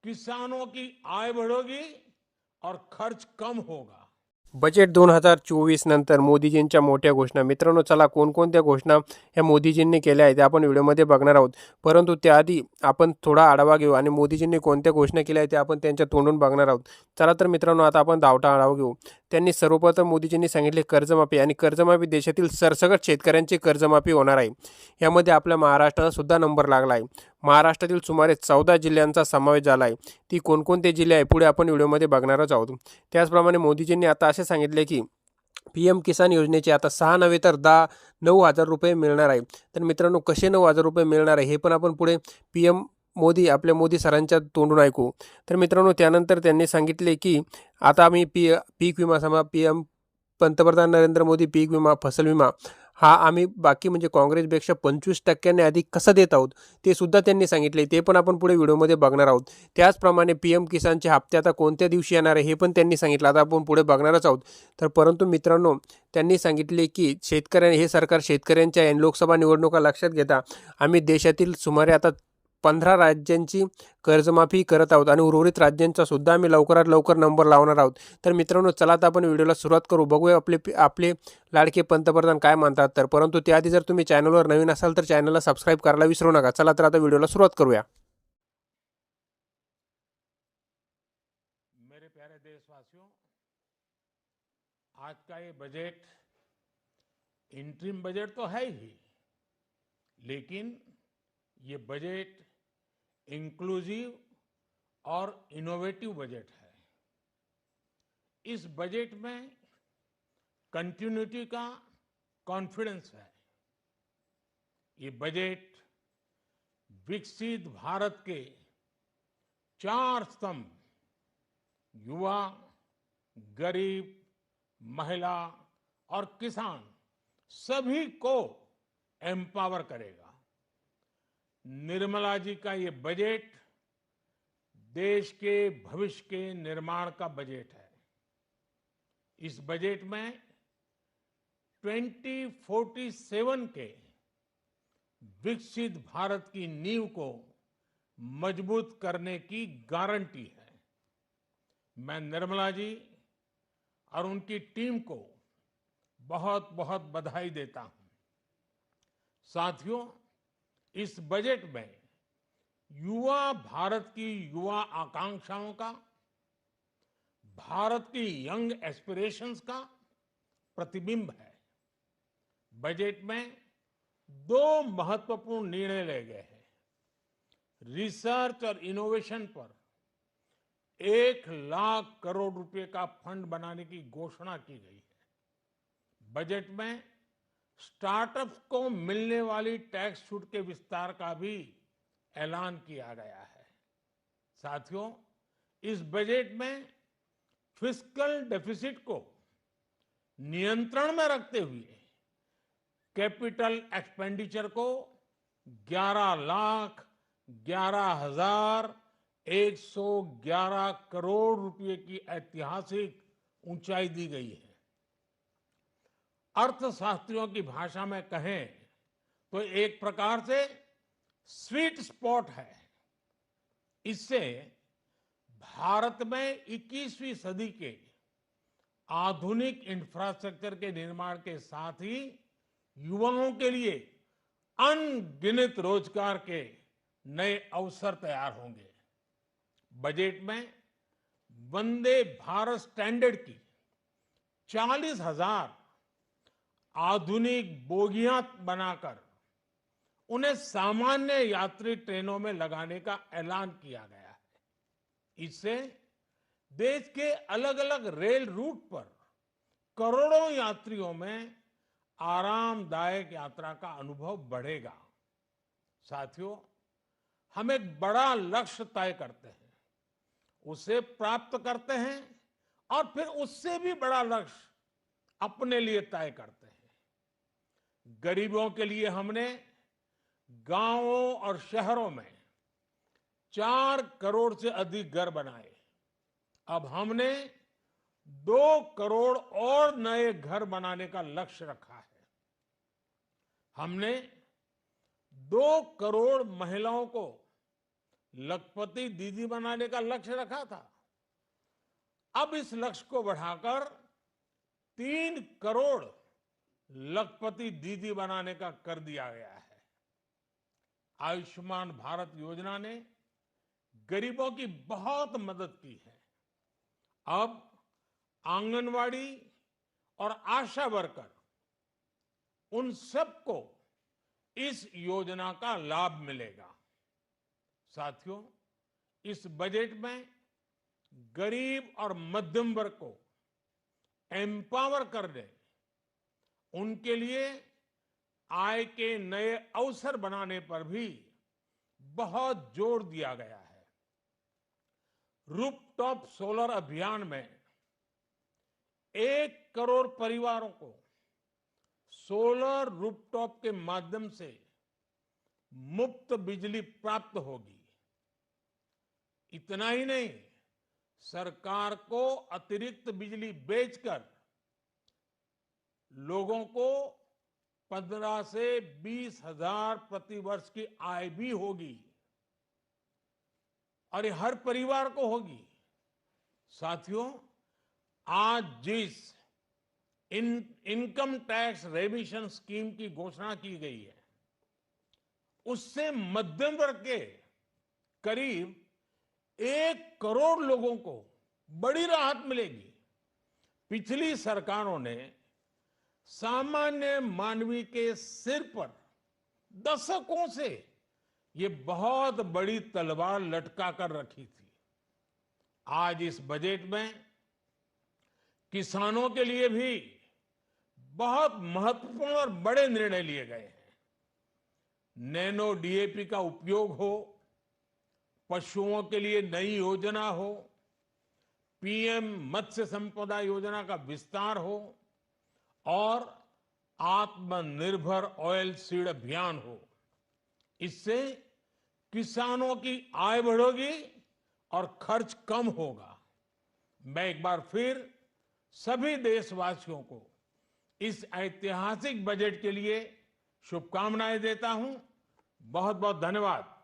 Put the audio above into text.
किसानों की आय बढ़ेगी और खर्च कम होगा। बजेट 2024 नंतर मोदीजींच्या मोठ्या घोषणा. मित्रांनो, चला कोणकोणत्या घोषणा ह्या मोदीजींनी केल्या आहेत ते आपण व्हिडिओमध्ये बघणार आहोत. परंतु त्याआधी आपण थोडा आढावा घेऊ आणि मोदीजींनी कोणत्या घोषणा केल्या आहेत ते आपण त्यांच्या तोंडून बघणार आहोत. चला तर मित्रांनो, आता आपण धावता आढावा घेऊ. त्यांनी सर्वप्रथम मोदीजींनी सांगितले कर्जमाफी, आणि कर्जमाफी देशातील सरसकट शेतकऱ्यांची कर्जमाफी होणार आहे. यामध्ये आपल्या महाराष्ट्राचा सुद्धा नंबर लागला आहे. महाराष्ट्रातील सुमारे 14 जिल्ह्यांचा समावेश झाला आहे. ती कोणकोणते जिल्हे आहे पुढे आपण व्हिडिओमध्ये बघणारच आहोत. त्याचप्रमाणे मोदीजींनी आता असे सांगितले की PM किसान योजनेचे आता 6 नव्हे तर 9,000 रुपये मिळणार आहे. तर मित्रांनो, कसे 9,000 रुपये मिळणार आहे हे पण आपण पुढे PM मोदी, आपल्या मोदी सरांच्या तोंडून ऐकू. तर मित्रांनो, त्यानंतर त्यांनी सांगितले की आता आम्ही पीक विमा, समजा PM पंतप्रधान नरेंद्र मोदी पीक विमा, फसल विमा हा आम्ही बाकी म्हणजे काँग्रेसपेक्षा 25% अधिक कसं देत आहोत ते सुद्धा त्यांनी सांगितले. ते पण आपण पुढे व्हिडिओमध्ये बघणार आहोत. त्याचप्रमाणे PM किसानचे हप्ते आता कोणत्या दिवशी येणार आहे हे पण त्यांनी सांगितलं. आता आपण पुढे बघणारच आहोत. तर परंतु मित्रांनो, त्यांनी सांगितले की हे सरकार शेतकऱ्यांच्या लोकसभा निवडणुका लक्षात घेता आम्ही देशातील सुमारे आता 15 राज्यांची कर्जमाफी करत आहोत आणि उर्वरित राज्यांचा सुद्धा आम्ही लवकरात लवकर नंबर लावणार आहोत. तर मित्रांनो, चला आता आपण व्हिडिओला सुरुवात करू. बघूया आपले लाडके पंतप्रधान काय म्हणतात. तर परंतु त्याआधी जर तुम्ही चॅनलवर नवीन असाल तर चॅनलला सबस्क्राईब करायला विसरू नका. चला तर आता व्हिडिओला सुरुवात करूया. मेरे प्यारे देशवासियों, आज का ये बजट इंटरिम बजट तो है ही, लेकिन ये बजट इंक्लूसिव और इनोवेटिव बजट है। इस बजट में कंटिन्यूटी का कॉन्फिडेंस है। ये बजट विकसित भारत के 4 स्तंभ युवा, गरीब, महिला और किसान सभी को एम्पावर करेगा। निर्मला जी का ये बजट देश के भविष्य के निर्माण का बजट है। इस बजट में 2047 के विकसित भारत की नींव को मजबूत करने की गारंटी है। मैं निर्मला जी और उनकी टीम को बहुत बहुत बधाई देता हूं। साथियों, इस बजट में युवा भारत की युवा आकांक्षाओं का, भारत की यंग एस्पिरेशंस का प्रतिबिंब है। बजट में 2 महत्वपूर्ण निर्णय लिए गए हैं। रिसर्च और इनोवेशन पर 1,00,000 करोड़ रुपए का फंड बनाने की घोषणा की गई है। बजट में स्टार्टअप्स को मिलने वाली टैक्स छूट के विस्तार का भी ऐलान किया गया है। साथियों, इस बजट में फिस्कल डेफिसिट को नियंत्रण में रखते हुए कैपिटल एक्सपेंडिचर को 11,11,111 करोड़ रुपए की ऐतिहासिक ऊंचाई दी गई है। अर्थशास्त्रियों की भाषा में कहें तो एक प्रकार से स्वीट स्पॉट है। इससे भारत में 21वीं सदी के आधुनिक इंफ्रास्ट्रक्चर के निर्माण के साथ ही युवाओं के लिए अनगिनत रोजगार के नए अवसर तैयार होंगे। बजट में वंदे भारत स्टैंडर्ड की 40,000 आधुनिक बोगियां बनाकर उन्हें सामान्य यात्री ट्रेनों में लगाने का ऐलान किया गया है। इससे देश के अलग अलग रेल रूट पर करोड़ों यात्रियों में आरामदायक यात्रा का अनुभव बढ़ेगा। साथियों, हम एक बड़ा लक्ष्य तय करते हैं, उसे प्राप्त करते हैं और फिर उससे भी बड़ा लक्ष्य अपने लिए तय करते हैं। गरीबों के लिए हमने गांवों और शहरों में 4 करोड़ से अधिक घर बनाए। अब हमने 2 करोड़ और नए घर बनाने का लक्ष्य रखा है। हमने 2 करोड़ महिलाओं को लखपति दीदी बनाने का लक्ष्य रखा था। अब इस लक्ष्य को बढ़ाकर 3 करोड़ लखपति दीदी बनाने का कर दिया गया है। आयुष्मान भारत योजना ने गरीबों की बहुत मदद की है। अब आंगनवाड़ी और आशा वर्कर, उन सबको इस योजना का लाभ मिलेगा। साथियों, इस बजट में गरीब और मध्यम वर्ग को एम्पावर करने, उनके लिए आय के नए अवसर बनाने पर भी बहुत जोर दिया गया है। रूफटॉप सोलर अभियान में 1 करोड़ परिवारों को सोलर रूफटॉप के माध्यम से मुफ्त बिजली प्राप्त होगी। इतना ही नहीं, सरकार को अतिरिक्त बिजली बेचकर लोगों को 15 से 20 हजार प्रति वर्ष की आय भी होगी, और ये हर परिवार को होगी। साथियों, आज जिस इनकम टैक्स रेमिशन स्कीम की घोषणा की गई है, उससे मध्यम वर्ग के करीब 1 करोड़ लोगों को बड़ी राहत मिलेगी। पिछली सरकारों ने सामान्य मानवी के सिर पर दशकों से ये बहुत बड़ी तलवार लटका कर रखी थी। आज इस बजट में किसानों के लिए भी बहुत महत्वपूर्ण और बड़े निर्णय लिए गए हैं। नैनो डीएपी का उपयोग हो, पशुओं के लिए नई योजना हो, पीएम मत्स्य संपदा योजना का विस्तार हो, और आत्मनिर्भर ऑयल सीड अभियान हो। इससे किसानों की आय बढ़ेगी और खर्च कम होगा। मैं एक बार फिर सभी देशवासियों को इस ऐतिहासिक बजट के लिए शुभकामनाएं देता हूं। बहुत बहुत धन्यवाद।